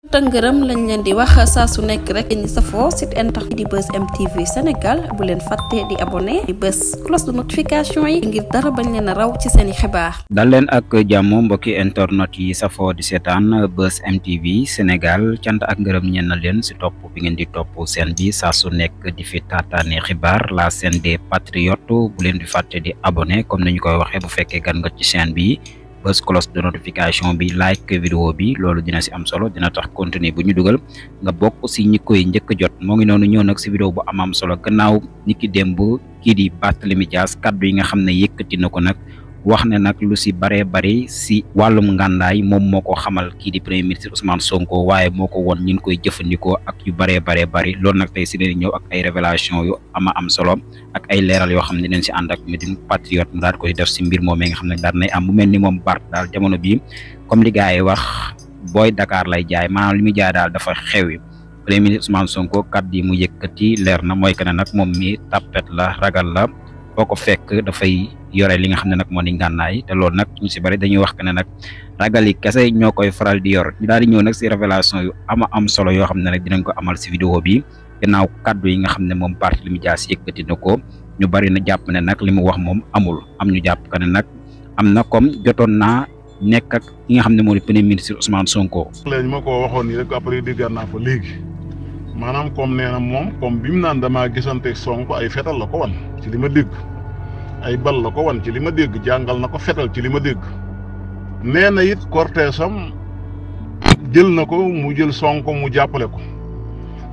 tëngërëm lañ leen di wax saa su nekk rek ñi safoo site internet di Buzz M TV Sénégal bu leen fàtte di abonné di bës cloche de notification yi ngir dara bañ leen a raw ci seeni xibaar. dal leen ak jàmm mbokki internet yi safoo di seetaan Buzz M TV Sénégal cant ak ngërëm ñeen na leen si topp bi ngeen di topp seen bi saa su nekk di fi taataane xibaar la chaîne des patriotes bu leen di fàtte di abonné comme nañu koy waxee bu fekkee gan nga ci chaîne bi. bës cloche de notification bi like vidéo bi loolu dina si am solo dina tax contenu bu ñu dugal nga bokk si ñi koy njëkk jot moo ngi noonu ñëw nag si vidéo bu am solo gannaaw niki démb kii di Barthélémy Dias kaddu yi nga xam ne yëkkati na ko nag wax ne nag lu si baree bari si wàllum ngàndaay moom moo ko xamal kii di premier ministre Ousmane Sonko waaye moo ko woon ñi koy jëfandikoo ak yu baree bari loolu nag tey si leen ñëw ak ay révélation yu am solo ak ay leeral yoo xam ne dinañ si ànd ak Médine Patriote mu daal koy def si mbir moom nga xam ne daal nay am mu mel ni moom Bart daal jamono bii comme li gars yi wax booy Dakar lay jaay maanaam li muy jaay daal dafa xewi premier ministre Ousmane Sonko kaddu yi mu yëkkati leer na mooy que ne nag moom mi tapet la ragal la boo ko fekk dafay yore li nga xam ne nag moo di ngànnaay te loolu nag ñu si bari dañuy wax que ne nag ragal yi kese ñoo koy faral di yor ñu daal di ñëw nag si révélation yu am solo yoo xam ne nag dinañ ko amal si vidéo bi gannaaw kaddu yi nga xam ne moom Barthélémy Dias yëkkati na ko ñu bari na jàpp ne nag li mu wax moom amul am ñu jàpp que ne nag am na comme jotoon naa nekk ak ki nga xam ne moo di premier ministre Ousmane Sonko. léegi ma ko waxoon nii rek après déggaat naa ko léegi maanaam comme nee na moom comme bi mu naan damaa gisante Sonko ay fetal la ko wan ci li ma dégg ay bal la ko wan ci li ma dégg jàngal na ko fetal ci li ma dégg nee na it cortège am jël na ko mu jël Sonko mu jàppale ko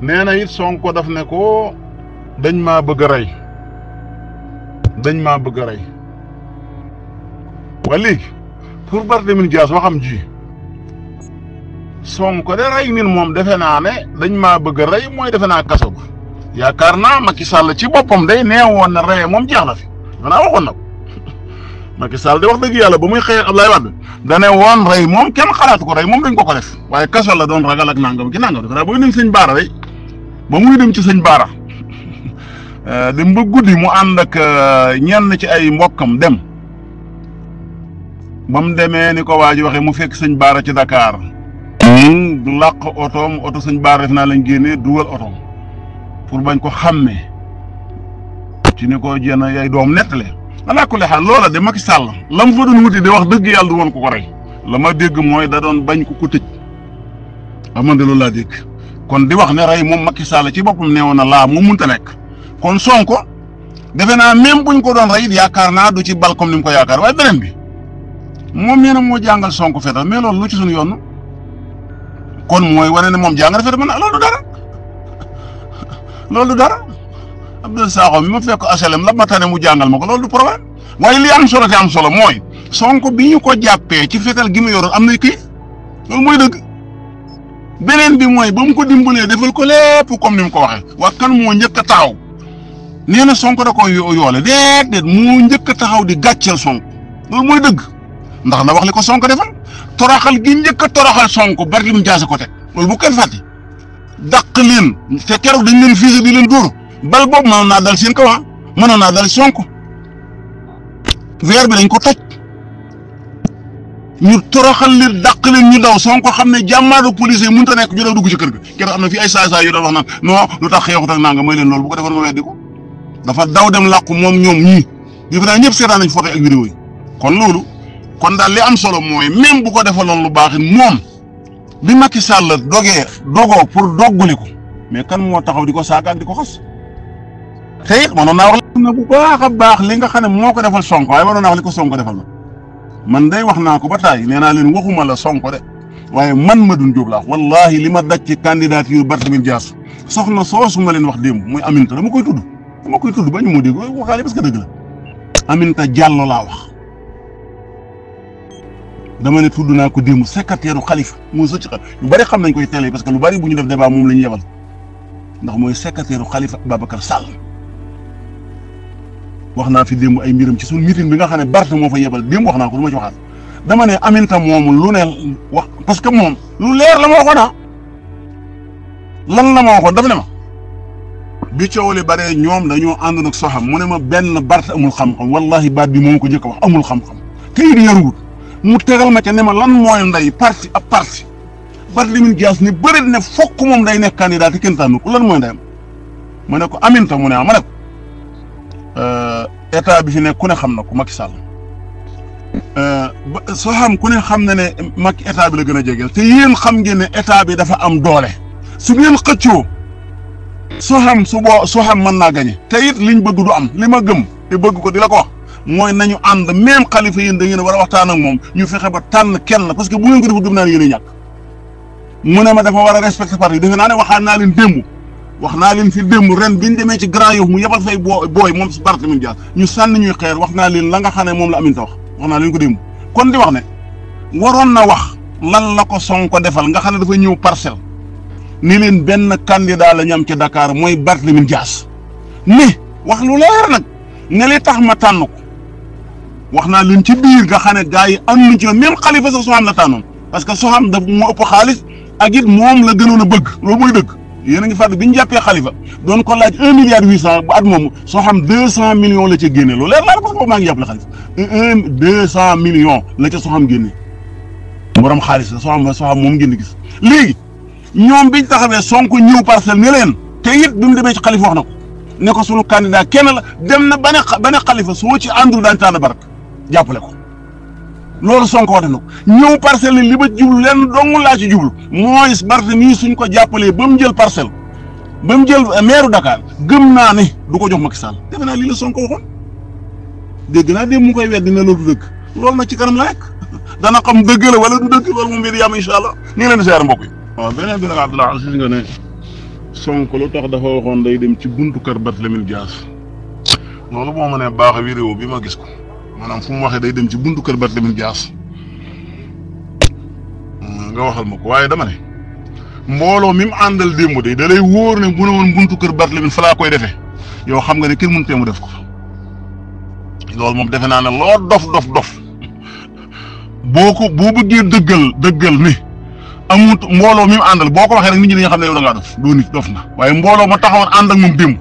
nee na it Sonko daf ne ko dañ maa bëgg a rey waa léegi pour Barthélémy Dias waxam ji Sonko de rey nit moom defe naa ne dañ maa bëgg a rey mooy defe naa kaso ba yaakaar naa Macky Sall ci boppam day neewoon na rey moom jeex na fi dafa naa waxoon na ko Macky Sall de wax dëgg yàlla ba muy xëy Abdoulaye Wade da ne woon rey moom kenn xalaatu ko rey moom dañ ko def waaye kaso la doon ragal ak nangam ki nangam defe naa booy dem sëñ Baara rek ba muy dem ci sëñ Baara dem ba guddi mu ànd ak ñenn ci ay mbokkam dem ba mu demee ni ko waa ji waxee mu fekk sëñ Baara ci Dakar. du làq otoom oto sëñ Baara def naa lañ génnee dugal otoom pour bañ ko xàmmee ci ni ko jéem a yay doom nettale alaa kulli xaal loola de Macky Sall la mu fa doon wuti di wax dëgg yàlla du woon ko rey la ma dégg mooy da doon bañ ko tëj amande loolu laa dégg kon di wax ne rey moom Macky Sall ci boppam neewoon na laa mu munta nekk kon Sonko defe naa même buñ ko doon rey it yaakaar naa du ci bal comme ni mu ko yaakaar waaye beneen bi moom nee na moo jàngal Sonko fetal mais loolu lu ci suñu yoon kon mooy wane ne moom jàngal fetal man loolu du dara Abdou Sakho mi ma fekk HLM la ma tane mu jàngal ma ko loolu du problème waaye li am solo te am solo mooy Sonko bi ñu ko jàppee ci fetal gi mu yoroon am na këyit loolu mooy dëgg beneen bi mooy ba mu ko dimbalee defal ko lépp comme ni mu ko waxee waa kan moo njëkk a taxaw nee na Sonko da ko yoole déedéet moo njëkk a taxaw di gàcceel Sonko loolu mooy dëgg ndax na wax li ko Sonko defal toroxal gi njëkk a toroxal Sonko Barthélémy Dias ko teg loolu bu kenn fàtte dàq leen te keroog dañ leen fii di leen dóor bal boobu mënoon naa dal seen kaw mënoon naa dal Sonko weer bi dañ ko toj ñu toroxal leen dàq leen ñu daw Sonko xam ne jàmmaadu police yi mënut a nekk ñu daw dugg ci kër ga keroog am na fii ay saay yu doon wax naan non lu tax xeexut ak nanga may leen loolu bu ko defoon nga weddi ko dafa daw dem làqu moom ñoom ñii defe naa ñëpp seetaan nañ photo ak vidéo yi kon loolu kon daal li am solo mooy même bu ko defaloon lu baax it moom bi Macky Sall dogoo pour doggali ko mais kan moo taxaw di ko saaga ak di ko xas te it mënoon naa wax na bu baax a baax li nga xam ne moo ko defal Sonko waaye mënoon naa wax li ko Sonko defal la man day wax naa ko ba taay nee naa leen waxuma la Sonko de waaye man Madoune Diop laa wallahi li ma daj ci candidature Barthélémy Dias soxna soosu ma leen wax démb muy Aminta dama koy tudd ba ñu moo dégg waxaale parce que dëgg la Aminta Diallo laa wax. dama ne tudd naa ko démb secrétaire u Khalifa moo sëcc xam lu bari xam nañ koy télé parce que lu bari bu ñu def débat moom la ñu yebal ndax mooy secrétaire u Khalifa Babacar Sall wax naa fi démb ay mbiram ci suñu meeting bi nga xam ne Barth moo fa yebal démb wax naa ko lu ma ci waxaat dama ne Aminta moomu lu ne wax parce que moom lu leer la ma waxoon lan la ma waxoon dafa ne ma bi coow li bare ñoom dañoo àndoon ak soxam mu ne ma benn Barth amul xam-xam wallahi baat bi moom ko njëkk a wax amul xam-xam te it yaruwut mu tegal ma ca ne ma lan mooy ndey parti ab parti Barthélémy Dias ni bëri ne fokk moom day nekk candidat te kenn tànn ko lan mooy ndeyam ma ne ko Aminta mu ne ma ne ko état bi fi nekk ku ne xam na ko Macky Sall soo xam ku ne xam na ne Macky état bi la gën a jegeel te yéen xam ngeen ne état bi dafa am doole su ngeen xëccoo soo xam mën naa gañe te it liñ bëgg du am li ma gëm te bëgg ko di la ko wax mooy nañu ànd même xalifa yéen da ngeen war a waxtaan ak moom ñu fexe ba tànn kenn parce que bu ngeen ko defu gëm naa ne yéen a ñàkk mu ne ma dafa war a respecter parti defe naa ne waxaan naa leen démb wax naa leen fi démb ren biñ demee ci Grand Yoff mu yebal fay booy moom si Barthélémy Dias ñu sànni ñuy xeer wax naa leen la nga xam ne moom la Aminta wax naa leen ko démb kon di wax ne waroon na wax lan la ko Sonko defal nga xam ne dafa ñëw parcelle ni leen benn candidat la ñu am ci Dakar mooy Barthélémy Dias ni wax lu leer nag ne li tax ma tànn ko wax naa leen ci biir nga xam ne gars yi am nañ ci même Khalifa sax Soham la tànnoon parce que Soham daf moo ëpp xaalis ak it moom la gënoon a bëgg loolu mooy dëgg yéen a ngi fàttali bi ñu jàppee Khalifa doon ko laaj 1 milliard 800 bu at moomu Soham 200 millions la ca génne loolu leer laa parce que boobu maa ngi jàppale Khalifa 200 millions la ca Soham génne borom xaalis la Soham moom ngeen di gis léegi ñoom biñ taxawee Sonko ñëw parcelle ne leen te it bi mu demee ci Khalifa wax na ko ne ko sunu candidat kenn la dem na ba ne Khalifa soo ci àndul daañu tànn Barth jàppale ko loolu Sonko wax na ko ñëw parcelle li ba jublu leen dong laa ci jublu mooy Barth nii suñ ko jàppalee ba mu jël parcelle ba mu jël maire Dakar gëm naa ne du ko jox Macky Sall defe naa lii la Sonko waxoon dégg naa dem mu koy weddi ne loolu du dëgg loolu nag ci kanam la nekk dana xam dëgg la wala du dëgg loolu moom di yàlla incha allah ñu ngi leen di seer mbokk yi. waaw beneen bi nag Abdoulaye Aziz nga ne Sonko lu tax dafa waxoon day dem ci buntu kër Barthélémy Dias loolu moo ma ne baax vidéo bi ma gis ko maanaam fu mu waxee day dem ci buntu kër Barthélémy Dias nga waxal ma ko waaye dama ne mbooloo mi mu àndal démb de da lay wóor ne bu ne woon buntu kër Barthélémy fa laa koy defee yow xam nga ne kenn mënut a mu def ko loolu moom defe naa ne loo dof boo bëggee dëggal ni amut mbooloo mi mu àndal boo ko waxee rek nit ñi dañuy xam ne yow da ngaa doo nit dof na waaye mbooloo ma taxawoon ànd ak moom démb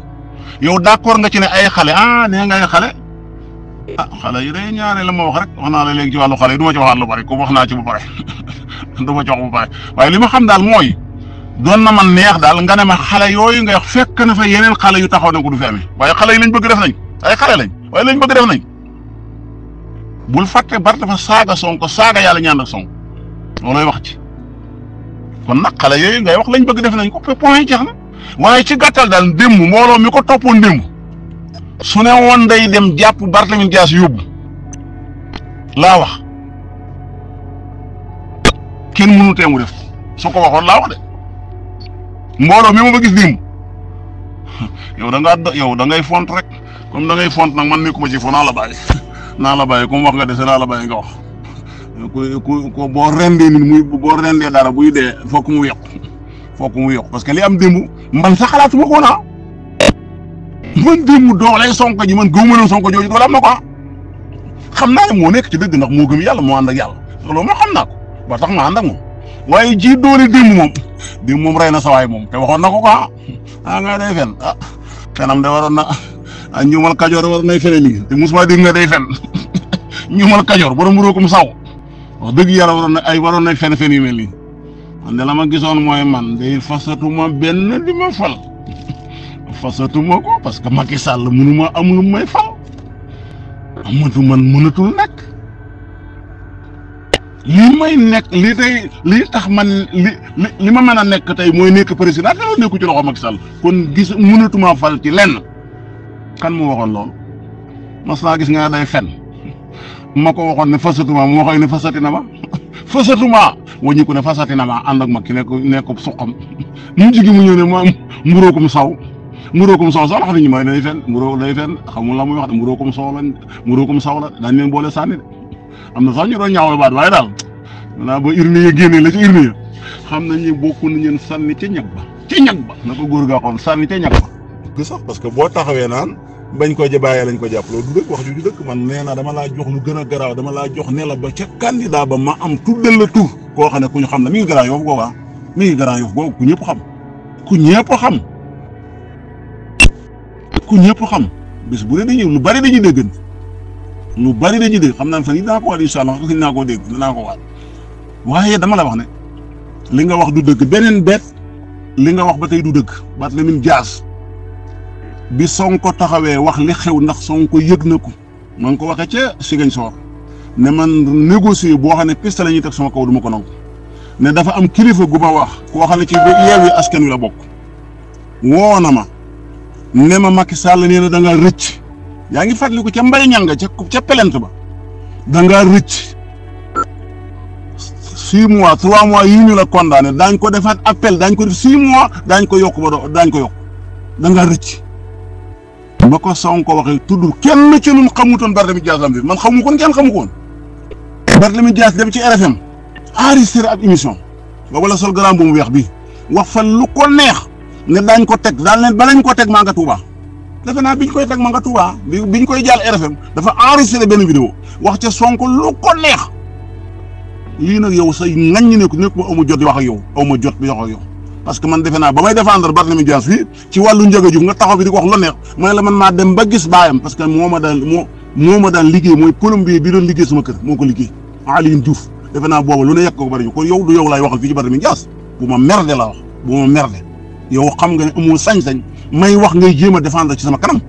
yow d'accord nga ci ne ay xale nee nga ay xale xale yi day ñaare la ma wax rek wax naa la léegi ci wàllu xale yi du ma ci waxaat lu bari ko wax naa ci bu pare du ma ci wax bu pare waaye li ma xam daal mooy doon na man neex daal nga ne ma xale yooyu nga wax fekk na fa yeneen xale yu taxaw ne ko du fi amee waaye xale yi lañ bëgg def nañ ay xale lañ waaye lañ bëgg def nañ bul fàtte Barth dafa saaga Sonko saaga yàlla ñaan ak Sonko loolooy wax ci kon nag xale yooyu ngay wax lañ bëgg def nañ ko point jeex na waaye ci gàttal daal démb mbooloo mi ko toppoon démb su ne woon day dem jàpp Barthélémy Dias yóbbu laa wax kenn mënu tee mu def su ko waxoon laa wax de mbooloo mi ma gis démb yow da ngay font rek comme da ngay font nag man nekkuma ci fo naa la bàyyi comme wax nga dese naa la bàyyi nga wax ku boo rendee nit boo rendee dara buy dee fokk mu yokk parce que li am démb man sax xalaatuma ko naa man démb doolay Sonko ji man gëmuma ne Sonko jooju doole am na ko xam naa ne moo nekk ci dëgg ndax moo gëm yàlla moo ànd ak yàlla loolu moom xam naa ko ba tax ma ànd ak moom waaye ji doole démb moom rey na sa waay moom te waxoon na ko nga day fen fenam de waroon na ñuumal kajoor waroon nay fene lii te musuma dégg nga day fen ñuumal kajoor borom ruukum saw wax dëgg yàlla waroon nay fen yu mel nii man de la ma gisoon mooy man day fasatuma benn di ma fal fasatuma ko parce que Macky Sall mënuma am lu may fal mënatul nekk lii tax man li ma mën a nekk tey mooy nekk président te loolu nekku ci loxo Macky Sall kon gis mënatuma fal ci lenn kan mu waxoon loolu mas naa gis nga day fen ma ko waxoon ne fasatuma mu waxoon ne fasatuma waññi ko ne fasatina ma ànd ak ma ki nekk suqam mu jigi mu ñëw ne ma mburóokum saw sax wax nañu may day fen day fen xamul la muy wax de mburóokum saw la daañu leen boole sànni de am na sax ñu doon ñaawal baat waaye daal naa ba urne ya génne la ci urne ya xam nañ ne bokku nañ leen sànni ca ñag ba na ko góor gaa xoon sànni ca ñag ba sax parce que boo taxawee naan bañ ko bàyyee lañ ko jàpp loolu du dëkk wax ju dëkk man nee naa dama laa jox lu gën a garaaw dama laa jox ne la ba ca candidat ba ma am tuddal la tur koo xam ne ku ñu xam ne mi ngi Grand Yoff googu ku ñëpp xam bis bu dee lu bari dañuy dégg xam naa fan yii dinaa ko waat incha allah dinaa ko dégg dinaa ko waat waaye dama la wax ne li nga wax du dëgg beneen bet li nga wax ba tey du dëgg Barthélémy Dias bi Sonko taxawee wax li xew ndax Sonko yëg na ko ma ngi ko waxee ca Ziguinchor ne man négocier boo xam ne piste la ñuy teg sama kaw du ma ko nangu ne dafa am kilifa gu ma wax koo xam ne ci Yewwi Askan Wi la bokk woo na ma ne ma Macky Sall nee na da ngaa rëcc yaa ngi fàttaliku ca mbay ñanga ca pelent ba da ngaa rëcc 6 mois 3 mois yi ñu la condamné daañ ko defaat appel daañ ko def 6 mois daañ ko yokk ba daañ ko yokk da ngaa rëcc ba ko Sonko waxee tuddul kenn ci ñun xamutoon Barthélémy Dias am man xamu ko kenn xamu ko woon Barthélémy Dias dem ci RFM enregistré ab émission boobu la sol grand bu mu weex bi wax fa lu ko neex ne daañ ko teg daal leen balañ ko teg maa nga Touba defe naa biñ koy teg maa nga Touba biñ koy jàll RFM dafa enregistré benn vidéo wax ca Sonko lu ko neex lii nag yow say ngañ ne ko nekk ma aw ma jot di wax ak yow aw ma jot di wax ak yow parce que man defe naa ba may défendre Barthélémy Dias fii ci wàllu Ndiaga Diouf nga taxaw bi di ko wax lu neex mooy la man maa dem ba gis baayam parce que moo ma daan liggéey mooy plombier bi doon liggéey sama kër moo ko liggéey Alioune Diouf defe naa booba lu ne yàq ko bari kon yow du yow laay waxal fii ci Barthélémy Dias bu ma merde la wax bu ma merde yow xam nga ne amoo sañ-sañ may wax ngay jéem a défendre ci sama kanam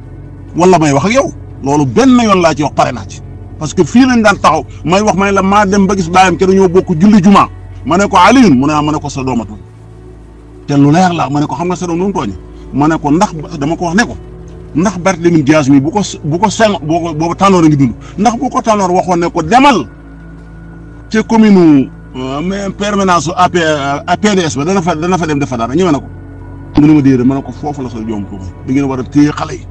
wala may wax ak yow loolu benn yoon laa ci wax pare naa ci parce que fii lañ daan taxaw may wax may la maa dem ba gis baayam ke dañoo bokk julli juma ma ne ko Alioune mu ne ma ne ko sa dooma tooñ te lu leer la ma ne ko xam nga sa doom nu mu tooñ ma ne ko ndax dama ko wax ne ko ndax Barthélémy Dias mi bu ko seng boobu Tanor a ngi dund ndax bu ko Tanor waxoon ne ko demal ca commune permanence PDS ba dana fa dem defa dara ñëwee na ko mu ne ma déedéet ma ne ko foofu la sa joom ko da ngeen war a téye xale yi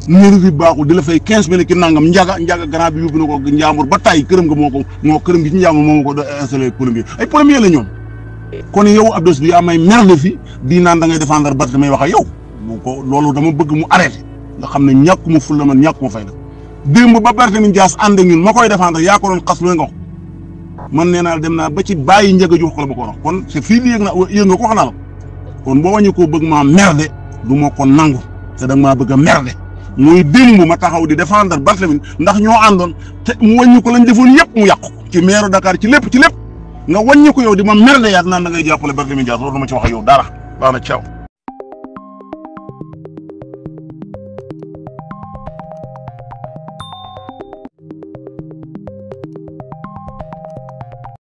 numéro bi baaxul di la fay 15 ki nangam njaga grand bi yóbbu na ko Njàmbur ba tay këram nga moo këram gi ci Njàmbur moo ko installé plombier ay plombier la ñoom kon yow Abdou bi yaa may merde fi di naan da ngay défendre Barthélémy may wax ak yow moo ko loolu dama bëgg mu arrêté nga xam ne ñàkkuma fulla man ñàkkuma fayda démb ba Barthélémy Dias ànd ak ñun ma koy défendre yaa ko doon xas lu nga wax man nee naa dem naa ba ci bàyyi Ndiaga Diouf ko la ba ko wax kon c'est fii di yëg nga ko wax naa la kon boo wàññi koo bëgg maa merde du ma ko nangu te da nga maa bëgg a merde muy démb ma taxaw di défendre Barthélémy ndax ñoo àndoon te mu wàññi ko lañ defoon yëpp mu yàqu ci maire Dakar ci lépp nga wàññi ko yow di ma merde yaat naan da ngay jàppale Barthélémy Dias loolu dama ci wax ak yow dara baax na ciao